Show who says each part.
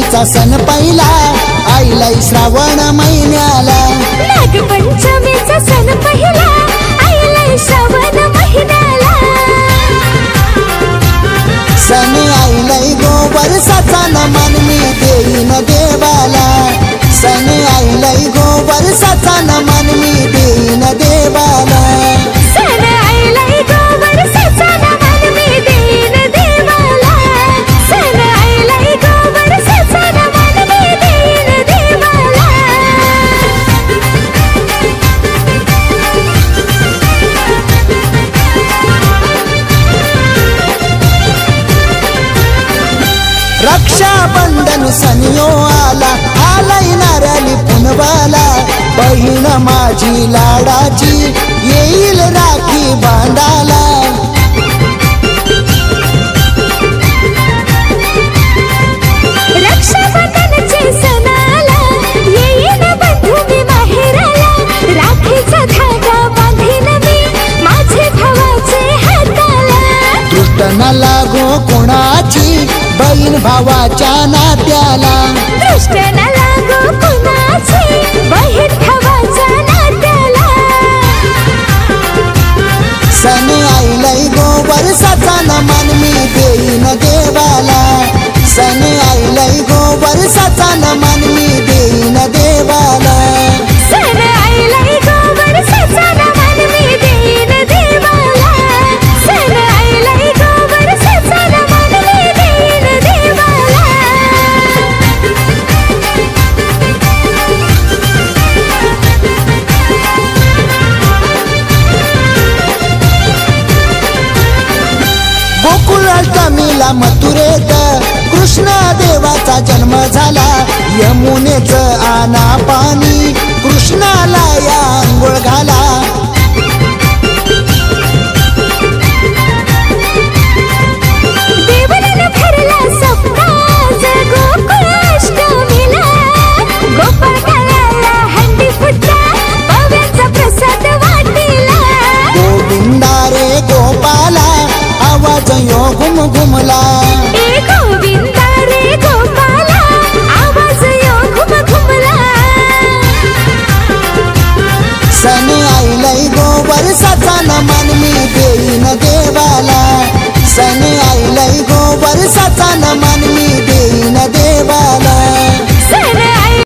Speaker 1: नागपंचमीचा सण पहिला आईला श्रावण महिन्याला
Speaker 2: नागपंचमीचा सण पहिला आईला श्रावण महिन्याला
Speaker 1: सण आईला गोवर्षाचा नमन मी देईन देवाला सण आईला गोवर्षाचा नमन मी देईन देवाला
Speaker 2: सण आईला गोवर्षाचा नमन मी देईन देवाला सण आईला गोवर्षाचा नमन मी देईन देवाला
Speaker 1: रक्षाबंधन सनियो आला आलाय नारळी पुनवाला बहीण माझी लाडाची येईल राखी बांधाला
Speaker 2: रक्षाबंधनचे सण आला येईन बंधू मी माहेराला राखीचा धागा बांधीन मी माझे भावाचे हाताला
Speaker 1: दृष्ट न लागो कोणाची बहीण भावाच्या नात्याला
Speaker 2: दृष्ट न लागो कुणाची बहीण भावाच्या नात्याला
Speaker 1: सण आईला गोवर्षाचा नमन मी देईन देवाला सण आईला गोवर्षाचा नमन मी देईन देवाला
Speaker 2: सण आईला गोवर्षाचा नमन मी देईन देवाला सण आईला गोवर्षाचा नमन मी देईन देवाला
Speaker 1: गोकुळाष्टमीला मथुरेत कृष्ण देवाचा जन्म झाला यमुनेच आना पाणी कृष्णाला या अंघोळ घाला